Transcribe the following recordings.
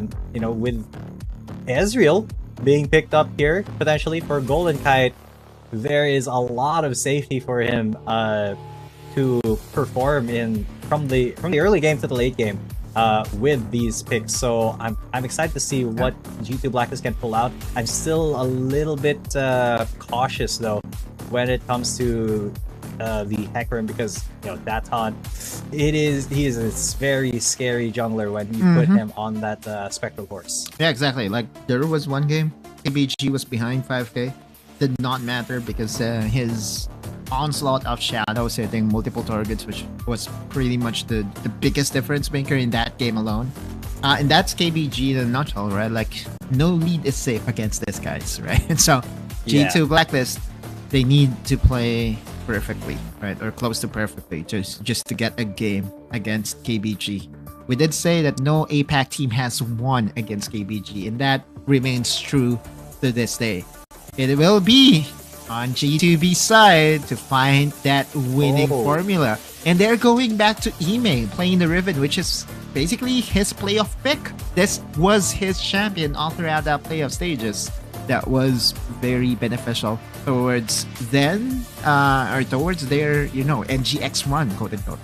And, you know, with Ezreal being picked up here, potentially, for Golden Kite, there is a lot of safety for him to perform from the early game to the late game with these picks. So I'm excited to see what G2 Blacklist can pull out. I'm still a little bit cautious though when it comes to the Hecarim, because you know Daton, he is a very scary jungler when you put him on that spectral horse. Yeah, exactly. Like there was one game KBG was behind 5k, did not matter because his onslaught of shadows hitting multiple targets, which was pretty much the biggest difference maker in that game alone. And that's KBG in a nutshell, right? Like no lead is safe against these guys, right? And so G2 Blacklist, they need to play perfectly, right? Or close to perfectly, just to get a game against KBG. We did say that no APAC team has won against KBG, and that remains true to this day. It will be on G2B side to find that winning formula. And they're going back to Ime, playing the Riven, which is basically his playoff pick. This was his champion all throughout that playoff stages. That was very beneficial towards then, or towards their, you know, NGX run, quote unquote.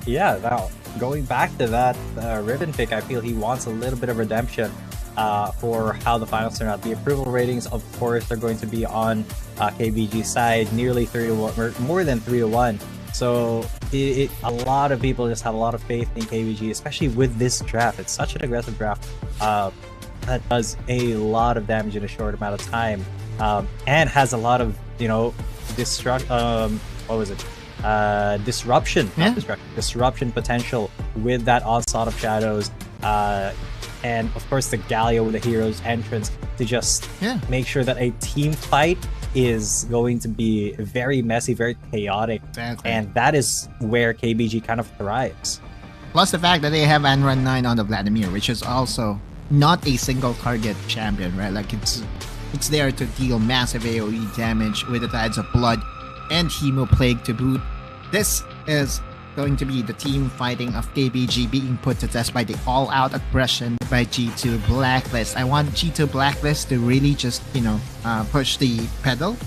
Yeah, now, going back to that Riven pick, I feel he wants a little bit of redemption for how the finals turn out. The approval ratings, of course, are going to be on KBG's side, nearly 3-1, or more than 3-1. So a lot of people just have a lot of faith in KBG, especially with this draft. It's such an aggressive draft that does a lot of damage in a short amount of time, and has a lot of, you know, disruption. Disruption potential with that onslaught of shadows, and of course the Galio with the hero's entrance to just make sure that a team fight is going to be very messy, very chaotic, and that is where KBG kind of thrives. Plus the fact that they have Anrun 9 on the Vladimir, which is also not a single target champion, right? Like it's there to deal massive AoE damage with the Tides of Blood and Hemoplague to boot. This is going to be the team fighting of KBG being put to test by the all-out aggression by G2 Blacklist. I want G2 Blacklist to really just, you know, push the pedal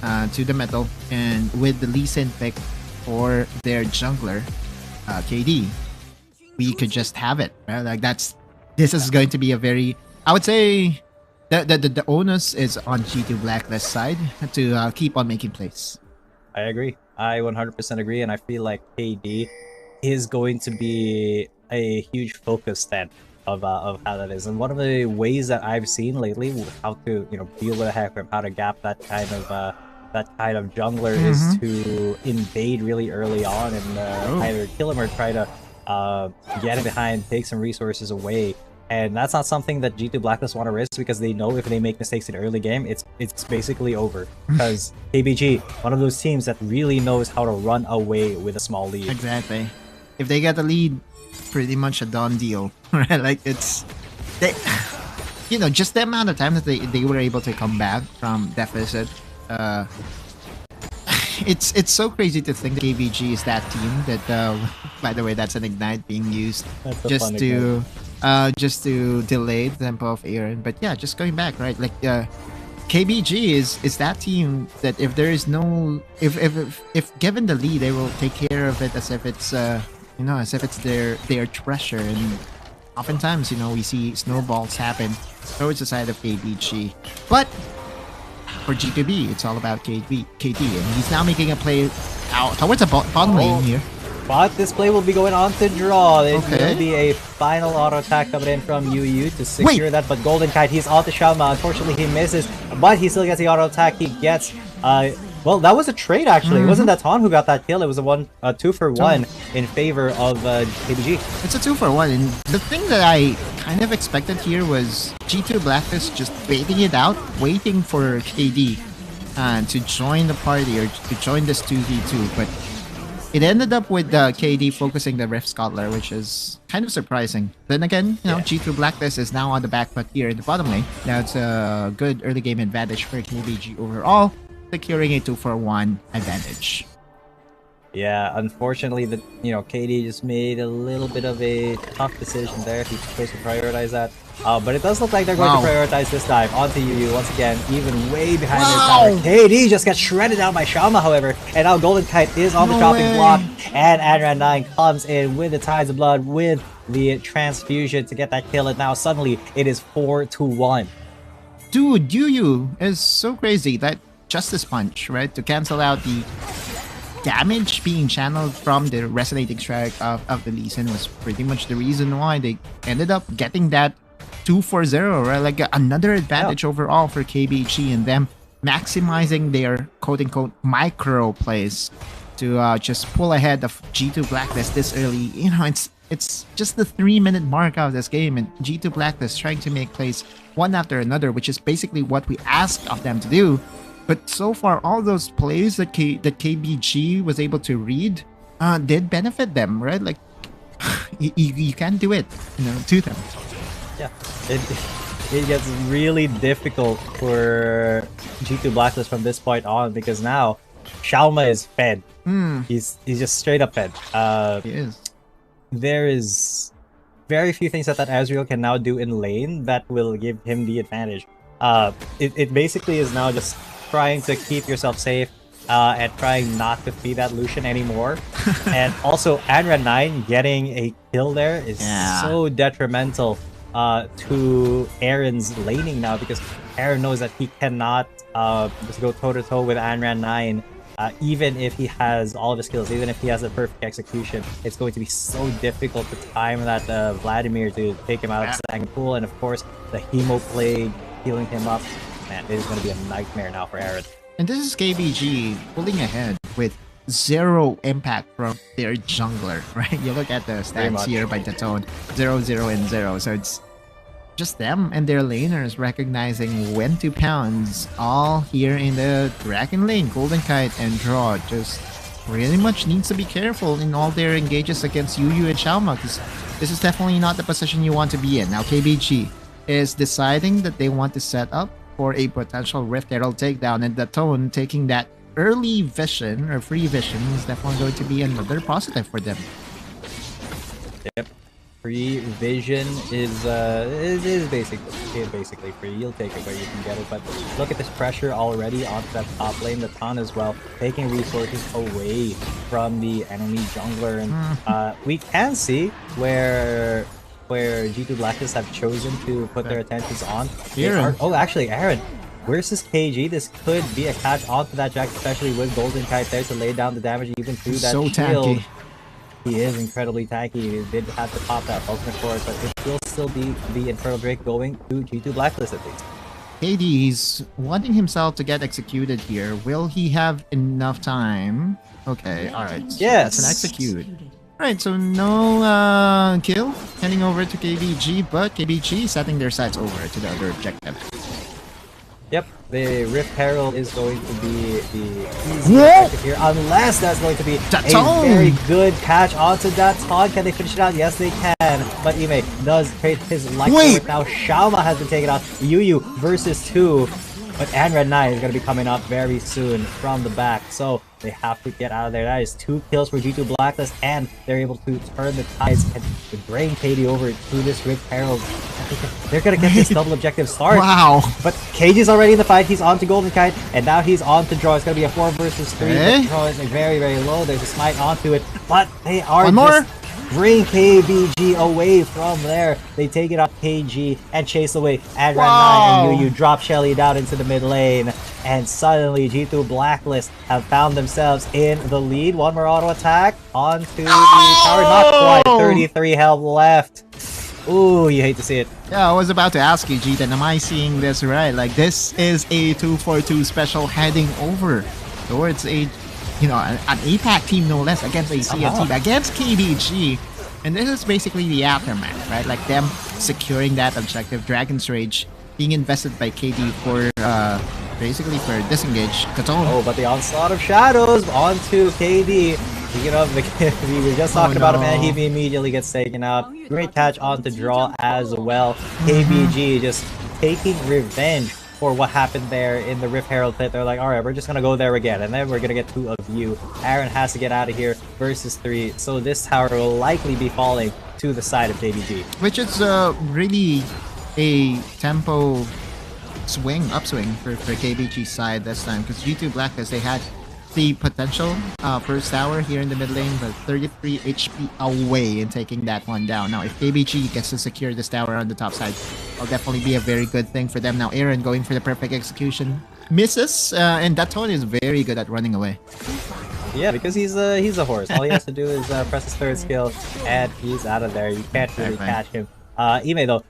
to the metal, and with the Lee Sin pick for their jungler, KD, we could just have it, right? Like this is going to be a very, I would say, the onus is on G2 Blacklist side to keep on making plays. I agree. I 100% agree, and I feel like KD is going to be a huge focus then of how that is. And one of the ways that I've seen lately with how to, you know, deal with a Hecarim, how to gap that kind of jungler is to invade really early on and either kill him or try to get him behind, take some resources away. And that's not something that G2 Blacklist want to risk, because they know if they make mistakes in early game, it's basically over. Because KBG, one of those teams that really knows how to run away with a small lead. Exactly. If they get the lead, pretty much a done deal, right? Like you know, just the amount of time that they were able to come back from deficit. It's so crazy to think that KBG is that team that, by the way, that's an Ignite being used just to delay the tempo of Aaron. But yeah, just going back, right? Like KBG is that team that if there is no, if given the lead, they will take care of it as if it's you know, as if it's their treasure. And oftentimes, you know, we see snowballs happen towards the side of KBG. But for G2B, it's all about KD, and he's now making a play out towards the bottom lane here. But this play will be going on to draw. It will be a final auto attack coming in from UU to secure that. But Golden Kite, he's out the Shalma. Unfortunately, he misses, but he still gets the auto attack. He gets, well, that was a trade actually. It wasn't Daton who got that kill. It was a 2-for-1 in favor of KBG. It's a 2-for-1, and the thing that I kind of expected here was G2 Blacklist just baiting it out, waiting for KD to join the party or to join this 2v2, but it ended up with KD focusing the Rift Scuttler, which is kind of surprising. Then again, you know, G2 Blacklist is now on the back foot here in the bottom lane. That's a good early game advantage for KBG overall, securing a 2-for-1 advantage. Yeah, unfortunately, KD just made a little bit of a tough decision there. He's supposed to prioritize that. But it does look like they're going to prioritize this dive onto UU once again, even way behind their tower. KD just gets shredded out by Shama, however, and now Golden Kite is on the chopping block, and Adran9 comes in with the Tides of Blood with the transfusion to get that kill, and now suddenly it is 4-1. Dude, UU is so crazy. That Justice Punch, right, to cancel out the damage being channeled from the resonating strike of the Lee Sin was pretty much the reason why they ended up getting that 2-4-0, right? Like another advantage overall for KBG, and them maximizing their quote-unquote micro plays to just pull ahead of G2 Blacklist this early. You know, it's just the 3-minute mark of this game, and G2 Blacklist trying to make plays one after another, which is basically what we asked of them to do. But so far, all those plays that KBG was able to read did benefit them, right? Like, you can't do it, to them. Yeah, it gets really difficult for G2 Blacklist from this point on, because now Xiaoma is fed. He's just straight up fed. He is. There is very few things that Azrael can now do in lane that will give him the advantage. It basically is now just trying to keep yourself safe and trying not to feed that Lucian anymore. And also Adran9 getting a kill there is so detrimental to Aaron's laning now, because Aaron knows that he cannot just go toe-to-toe with Adran9. Even if he has all of his skills, even if he has the perfect execution, it's going to be so difficult to time that Vladimir to take him out of the second pool. And of course, the Hemo Plague healing him up. Man, it is going to be a nightmare now for Aaron. And this is KBG pulling ahead with 0 impact from their jungler, right? You look at the stats here by the tone, 0, 0, and 0. So it's just them and their laners recognizing when to pounce, all here in the Dragon lane. Golden Kite and Draw just really much needs to be careful in all their engages against UU and Xiaoma, because this is definitely not the position you want to be in. Now KBG is deciding that they want to set up for a potential Rift Herald takedown, and the tone taking that early vision or free vision is definitely going to be another positive for them. Yep. Free vision is basically free. You'll take it where you can get it, but look at this pressure already onto that top lane. The Ton as well, taking resources away from the enemy jungler, and we can see where G2 Blacklist have chosen to put their attentions on. Oh, actually, Aaron, where's this KG? This could be a catch onto that Jack, especially with Golden Kite there to lay down the damage even through that shield. Tanky. He is incredibly tanky. He did have to pop that ultimate for it, but it will still be the Infernal Drake going to G2 Blacklist at least. KD is wanting himself to get executed here. Will he have enough time? Okay, alright. Yes! That's an execute. Alright, so no kill heading over to KBG, but KBG setting their sights over to the other objective. Yep, the Rift Herald is going to be the easy objective here, unless that's going to be a very good catch onto that Ton. Can they finish it out? Yes, they can. But Ime does trade his life for it. Now Xiaoma has been taken out. UU versus 2. But Adran9 is going to be coming up very soon from the back, so they have to get out of there. That is 2 kills for G2 Blacklist, and they're able to turn the tides and bring KD over to this Rift Herald. They're going to get this double objective start. Wow. But KG's already in the fight. He's on to Golden Kite, and now he's on to Draw. It's going to be a 4 versus 3. But Draw is very, very low. There's a smite onto it, but they are bring KBG away from there. They take it off KG and chase away Adran9 and UU drop Shelly down into the mid lane. And suddenly G2 Blacklist have found themselves in the lead. One more auto attack onto the tower. Not quite. 33 health left. Ooh, you hate to see it. Yeah, I was about to ask you, G10, am I seeing this right? Like, this is a 2-4-2 special heading over towards a an APAC team, no less, against a CN team, against KBG. And this is basically the aftermath, right? Like them securing that objective, Dragon's Rage, being invested by KD for, basically for disengage. Oh, but the onslaught of shadows onto KD. Speaking of, we were just talking about him, and he immediately gets taken out. Great catch onto Draw as well. KBG just taking revenge for what happened there in the Rift Herald pit. They're like, all right, we're just gonna go there again, and then we're gonna get 2 of you. Aaron has to get out of here versus 3, so this tower will likely be falling to the side of KBG. Which is really a tempo upswing for KBG side this time, because G2 Blacklist, they had the potential first tower here in the mid lane, but 33 HP away in taking that one down. Now, if KBG gets to secure this tower on the top side, it'll definitely be a very good thing for them. Now, Aaron going for the perfect execution. Misses, and that Tone is very good at running away. Yeah, because he's a horse. All he has to do is press his 3rd skill, and he's out of there. You can't really catch him. Ime, though,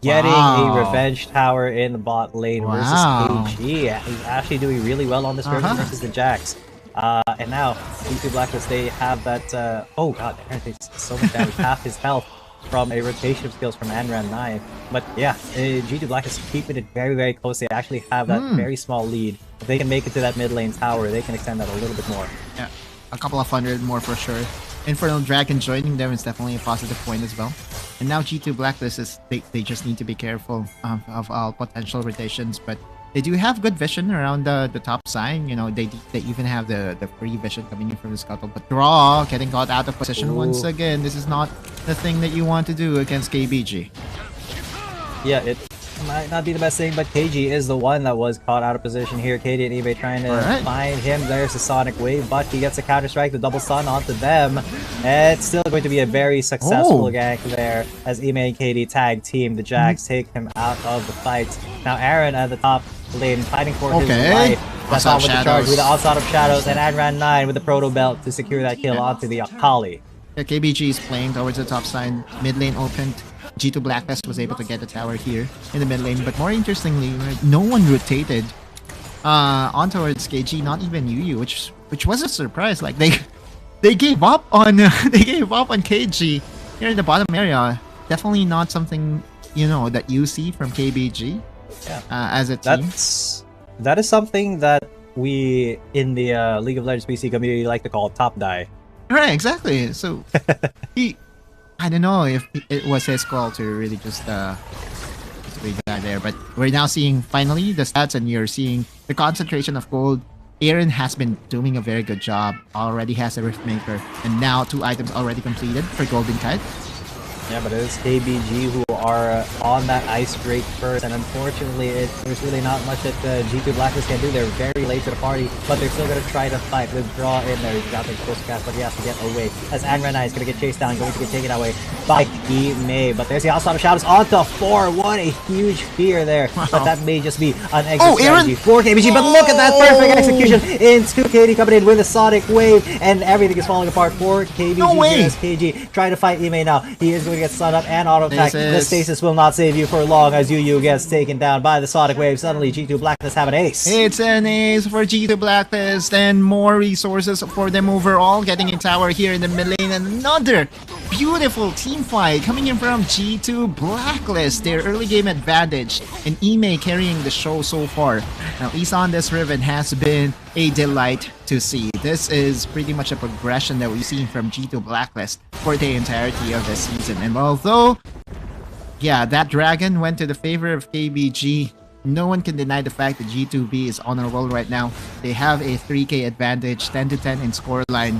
getting a revenge tower in the bot lane versus KG. He's actually doing really well on this version versus the Jax. And now, G2 Blacklist, they have that, oh god, Aaron takes so much damage, half his health from a rotation of skills from Anran 9. But yeah, G2 Blacklist keeping it very, very close. They actually have that very small lead. If they can make it to that mid lane tower, they can extend that a little bit more. Yeah, a couple of hundred more for sure. Infernal Dragon joining them is definitely a positive point as well. And now G2 Blacklist is, they just need to be careful of all potential rotations, but they do have good vision around the top side. You know, they even have the free vision coming in from the scuttle. But Draw getting caught out of position once again. This is not the thing that you want to do against KBG. Yeah, it might not be the best thing, but KG is the one that was caught out of position here. KD and eBay trying to find him. There's a Sonic Wave, but he gets a counter strike, the double stun onto them. It's still going to be a very successful gank there as eBay and KD tag team. The Jax take him out of the fight. Now Aaron at the top lane fighting for his life. That's on with the charge with the Onslaught of Shadows, and Adran 9 with the Proto Belt to secure that kill onto the Akali. Yeah, KBG is playing towards the top side, mid lane opened. G2 Blacklist was able to get the tower here in the mid lane, but more interestingly, no one rotated on towards KG, not even Yu, which was a surprise. Like they gave up on KG here in the bottom area. Definitely not something, you know, that you see from KBG as a team. That is something that we in the League of Legends PC community like to call top die. Right, exactly. So I don't know if it was his call to really just leave that there, but we're now seeing finally the stats, and you're seeing the concentration of gold. Aaron has been doing a very good job. Already has a Rift Maker, and now 2 items already completed for Golden Kite. Yeah, but it is KBG who are on that ice break first, and unfortunately, there's really not much that G2 Blacklist can do. They're very late to the party, but they're still going to try to fight. Withdraw in there. He's got the close cast, but he has to get away. As Anran is going to get chased down, going to get taken away by Ime. But there's the Onslaught of Shadows onto 4. What a huge fear there. But that may just be an exit strategy for KBG. But look at that perfect execution into KD coming in with a Sonic Wave, and everything is falling apart for KBG. No way! As KG trying to fight Ime now. He is going to get stunned up and auto attack. The stasis will not save you for long as Yu gets taken down by the Sonic Wave. Suddenly G2 Blacklist have an ace. It's an ace for G2 Blacklist, and more resources for them overall. Getting a tower here in the mid lane, and another beautiful team fight coming in from G2 Blacklist. Their early game advantage, and Ime carrying the show so far. Now, Isa on this Riven has been a delight to see. This is pretty much a progression that we've seen from G2 Blacklist for the entirety of this season. And although, yeah, that dragon went to the favor of KBG, no one can deny the fact that G2B is on a roll right now. They have a 3K advantage, 10-10 in scoreline.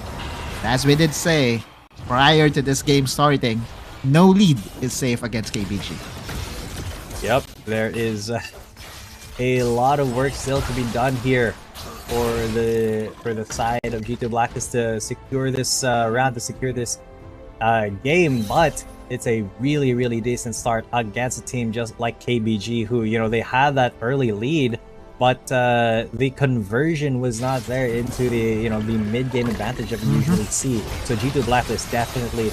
As we did say, prior to this game starting, no lead is safe against KBG. Yep, there is a lot of work still to be done here for the side of G2 Blacklist to secure this round, to secure this game, but it's a really decent start against a team just like KBG, who, you know, they had that early lead, but the conversion was not there into the, you know, the mid-game advantage that we usually see. So G2 Blacklist definitely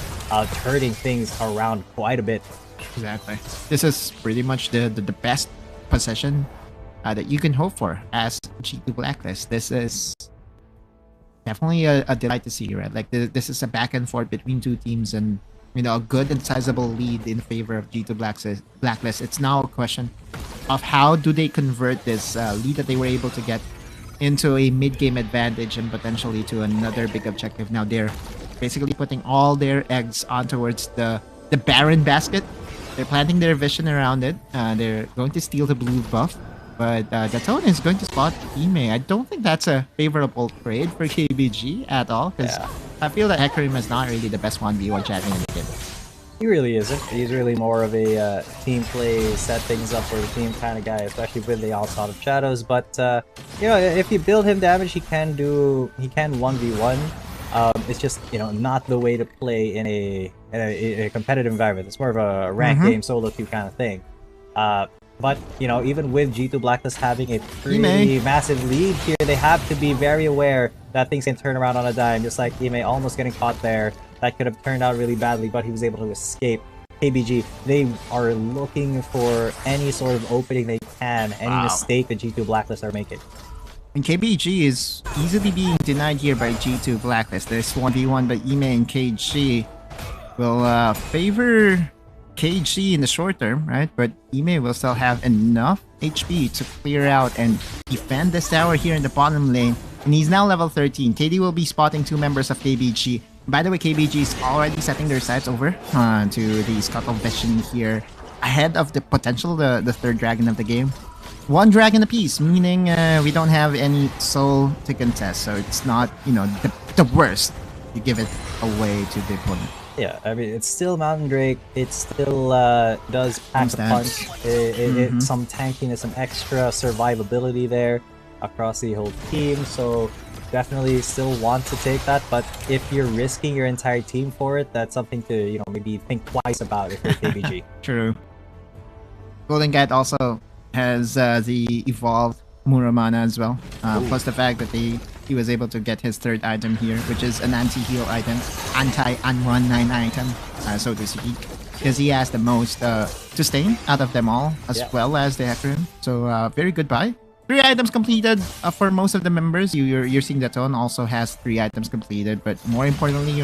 turning things around quite a bit. Exactly. This is pretty much the best possession that you can hope for as G2 Blacklist. This is definitely a delight to see, right? Like this is a back and forth between two teams, and, you know, a good and sizable lead in favor of G2 Blacklist. It's now a question of how do they convert this lead that they were able to get into a mid-game advantage and potentially to another big objective. Now they're basically putting all their eggs on towards the Baron basket. They're planting their vision around it. They're going to steal the blue buff. But the tone is going to spot Ime. I don't think that's a favorable trade for KBG at all, because I feel that Hecarim is not really the best 1v1 champion in the game. He really isn't. He's really more of a team play, set things up for the team kind of guy, especially with the Onslaught of Shadows. But you know, if you build him damage, he can 1v1. It's just, you know, not the way to play in a competitive environment. It's more of a ranked game, solo queue kind of thing. But you know, even with G2 Blacklist having a pretty massive lead here, they have to be very aware that things can turn around on a dime. Just like Ime almost getting caught there. That could have turned out really badly, but he was able to escape. KBG, they are looking for any sort of opening they can, any mistake that G2 Blacklist are making. And KBG is easily being denied here by G2 Blacklist. There's 1v1, but Ime and KG will favor KG in the short term, right? But Ime will still have enough HP to clear out and defend this tower here in the bottom lane. And he's now level 13. KD will be spotting 2 members of KBG. By the way, KBG is already setting their sights over to the Scuttle Vision here, ahead of the potential, the third dragon of the game. 1 dragon apiece, meaning we don't have any soul to contest, so it's not, you know, the worst. You give it away to the opponent. Yeah, I mean, it's still Mountain Drake. It still does pack a punch. Some tankiness, some extra survivability there across the whole team. So definitely still want to take that. But if you're risking your entire team for it, that's something to, you know, maybe think twice about if you're KBG. True. Golden Cat also has the evolved Muramana as well. Plus the fact that he was able to get his 3rd item here, which is an anti-heal item, anti-unrun 9 item, so to speak. Because he has the most sustain out of them all, as well as the Hecarim. So very good buy. 3 items completed for most of the members. You're seeing that Tone also has 3 items completed, but more importantly,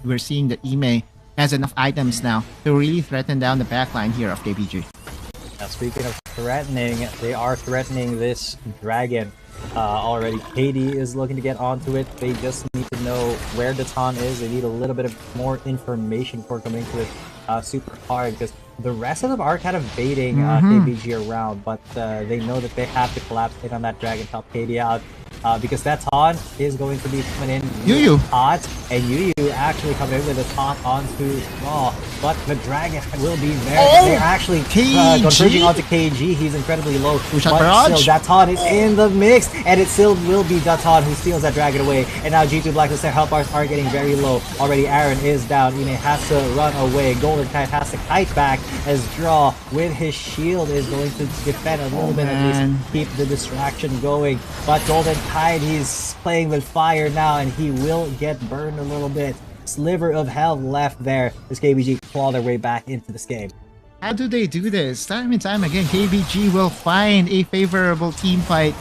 we're seeing that Ime has enough items now to really threaten down the backline here of KBG. Now, speaking of threatening, they are threatening this dragon already. KD is looking to get onto it. They just need to know where Datan is. They need a little bit of more information before coming to it super hard, because the rest of them are kind of baiting KBG around, but they know that they have to collapse in on that dragon, help KD out. Because that taunt is going to be coming in Yuyu hot, and Yuyu actually coming in with a taunt onto Raw, but the dragon will be there. They're actually converging onto KG. He's incredibly low, but still that taunt is in the mix, and it still will be Datan who steals that dragon away. And now G2 Blacklist, their health bars are getting very low already. Aaron is down. Ime has to run away. Golden Kite has to kite back as Draw with his shield is going to defend a little bit, at least keep the distraction going. But Golden Kite, he's playing with fire now, and he will get burned a little bit. Sliver of health left there as KBG claw their way back into this game. How do they do this? Time and time again, KBG will find a favorable team fight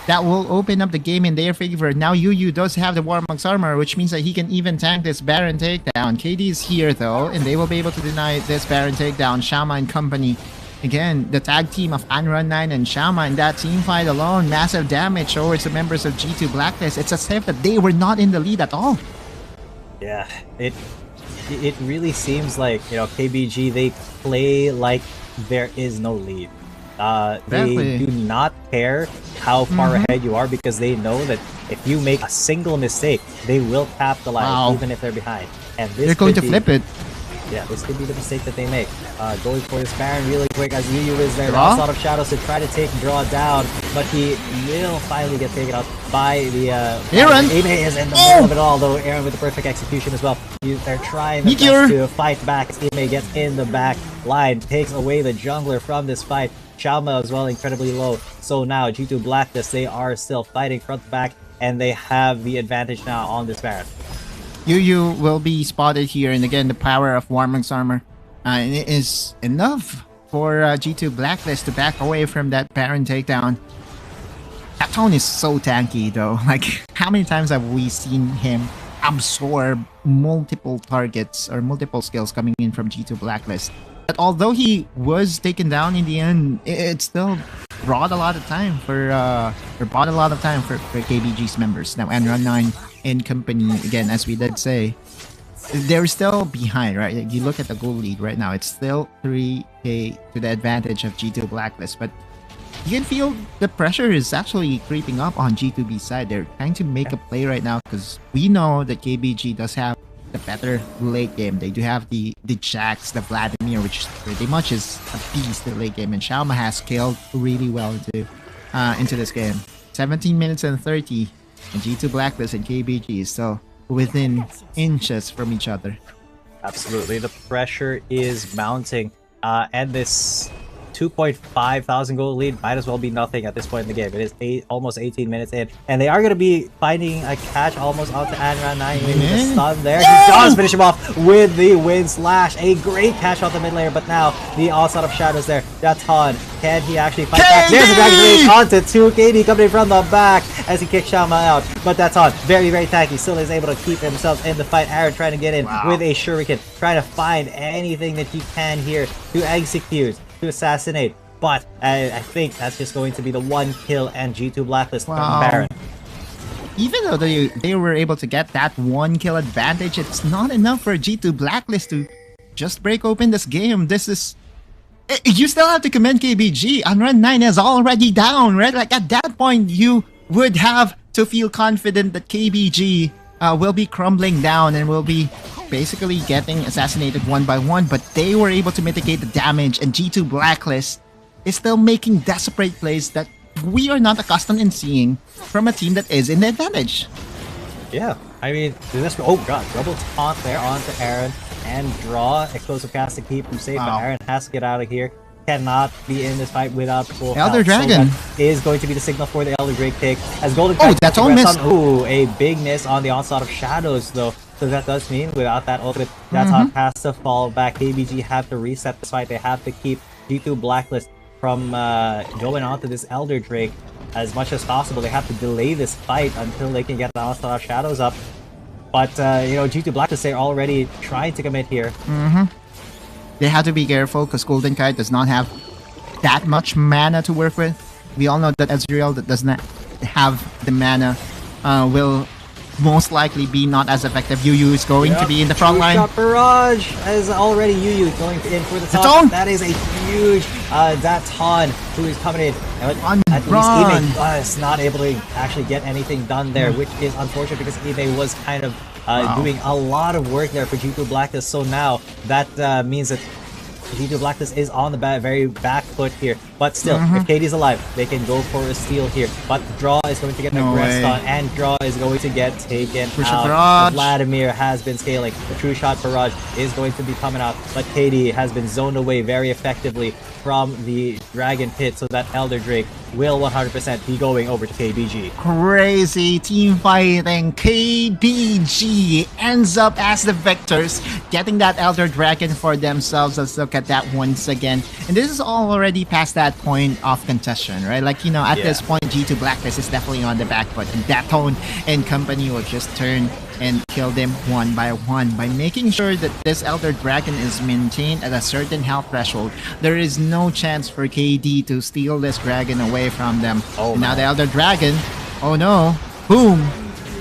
that will open up the game in their favor. Now Yuyu does have the Warmonk's armor, which means that he can even tank this Baron takedown. KD is here though, and they will be able to deny this Baron takedown. Shama and company. Again, the tag team of Unrun 9 and Shama in that team fight alone, massive damage towards the members of G2 Blacklist. It's as if that they were not in the lead at all. Yeah, it really seems like, you know, KBG, they play like there is no lead. They do not care how far ahead you are, because they know that if you make a single mistake, they will capitalize even if they're behind. And this they're going to flip it. Yeah, this could be the mistake that they make. Going for this Baron really quick as Yuyu is there. Onslaught of Shadows to try to take Draw down, but he will finally get taken out by the Aaron. Ime is in the middle of it all, though. Aaron with the perfect execution as well. They're trying their best to fight back as Ime gets in the back line, takes away the jungler from this fight. Shama as well, incredibly low. So now G2 Blacklist, they are still fighting front to back, and they have the advantage now on this Baron. Yuyu will be spotted here, and again, the power of Warmonk's armor is enough for G2 Blacklist to back away from that Baron takedown. That tone is so tanky though. Like, how many times have we seen him absorb multiple targets or multiple skills coming in from G2 Blacklist? But although he was taken down in the end, it still brought a lot of time for KBG's members. Now, Enron 9 and company, again, as we did say, they're still behind, right? You look at the goal lead right now, it's still 3k to the advantage of G2 Blacklist, but you can feel the pressure is actually creeping up on G2B side. They're trying to make a play right now because we know that KBG does have the better late game. They do have the Jax, the Vladimir, which pretty much is a beast in late game, and Xiaoma has scaled really well into this game. 17 minutes and 30, and G2 Blacklist and KBG is still within inches from each other. Absolutely, the pressure is mounting, and this 2.5 thousand gold lead might as well be nothing at this point in the game. It is almost 18 minutes in, and they are going to be finding a catch almost onto Anran 9. Maybe the stun there. He does finish him off with the wind slash. A great catch off the mid layer, but now the onslaught of shadows there. That's Han. Can he actually fight back? There's the Dragon Rage onto 2. KD coming in from the back as he kicks Xiaoma out, but that's Han. Very, very tanky. Still is able to keep himself in the fight. Aaron trying to get in with a shuriken, trying to find anything that he can here to execute, to assassinate, but I think that's just going to be the 1 kill and G2 Blacklist from Baron. Even though they were able to get that 1 kill advantage, it's not enough for G2 Blacklist to just break open this game. This is... You still have to commend KBG. Unrun 9 is already down, right? Like at that point, you would have to feel confident that KBG will be crumbling down and will be basically getting assassinated one by one, but they were able to mitigate the damage, and G2 Blacklist is still making desperate plays that we are not accustomed in seeing from a team that is in the advantage. Yeah, I mean, this... Oh god, double taunt there onto Aaron, and draw explosive cast to keep him safe, but Aaron has to get out of here. Cannot be in this fight without full Elder Dragon so is going to be the signal for the Elder Drake pick as Golden that's all missed. Ooh, a big miss on the onslaught of shadows though. So that does mean without that ultimate, that's how it has to fall back. KBG have to reset this fight. They have to keep G2 Blacklist from going on to this Elder Drake as much as possible. They have to delay this fight until they can get the onslaught of shadows up. But you know, G2 Blacklist, they're already trying to commit here. They have to be careful because Golden Kite does not have that much mana to work with. We all know that Ezreal that does not have the mana will most likely be not as effective. Yuyu is going to be in the front line. Barrage is already Yuyu going in for the top. That is a huge that's Han who is coming in. At least Ime was not able to actually get anything done there, which is unfortunate because Ime was kind of doing a lot of work there for G2 Blacklist. So now that means that G2 Blacklist is on the very back foot here, but still, if KD's alive, they can go for a steal here. But Draw is going to get aggressed on, and Draw is going to get taken out. Vladimir has been scaling. The True Shot Barrage is going to be coming out, but KD has been zoned away very effectively from the Dragon Pit, so that Elder Drake will 100% be going over to KBG. Crazy team fighting. KBG ends up as the victors, getting that Elder Dragon for themselves. Let's look at that once again. And this is all already past that point of contention, right? Like, you know, at this point, G2 Blacklist is definitely on the back foot, and that tone and company will just turn and kill them one by one by making sure that this Elder Dragon is maintained at a certain health threshold. There is no chance for KD to steal this dragon away from them. Now the Elder Dragon, oh no, boom.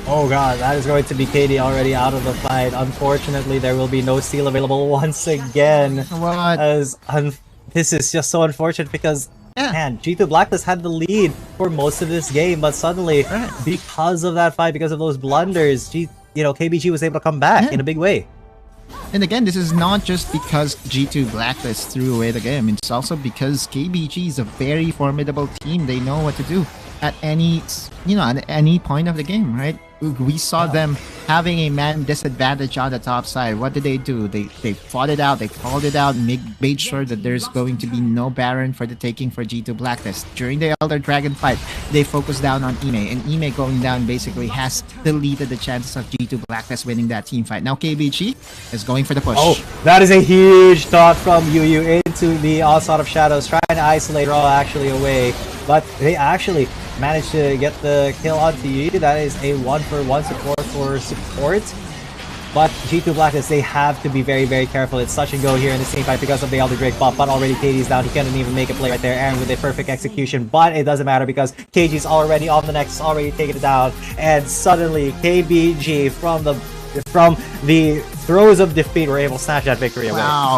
Oh god, that is going to be KD already out of the fight. Unfortunately, there will be no steal available once again. What? This is just so unfortunate because man, G2 Blacklist had the lead for most of this game, but suddenly, because of that fight, because of those blunders, KBG was able to come back in a big way. And again, this is not just because G2 Blacklist threw away the game. It's also because KBG is a very formidable team. They know what to do at any, at any point of the game, right? We saw them having a man disadvantage on the top side. What did they do? They fought it out. They called it out, made sure that there's going to be no Baron for the taking for G2 Blacklist. During the Elder Dragon fight, they focused down on Ime, and Ime going down basically has deleted the chances of G2 Blacklist winning that team fight. Now KBG is going for the push. Oh, that is a huge thought from Yuyu into the Onslaught of Shadows, trying to isolate Raw actually away. But they actually managed to get the kill onto Yuyu. That is a 1-for-1 support for support. But G2 Blacklist, they have to be very, very careful. It's touch and go here in the team fight because of the Elder Drake buff. But already KD's down. He couldn't even make a play right there. Aaron with a perfect execution. But it doesn't matter because KG's already on the next, already taking it down. And suddenly KBG from the throes of defeat were able to snatch that victory away. Wow.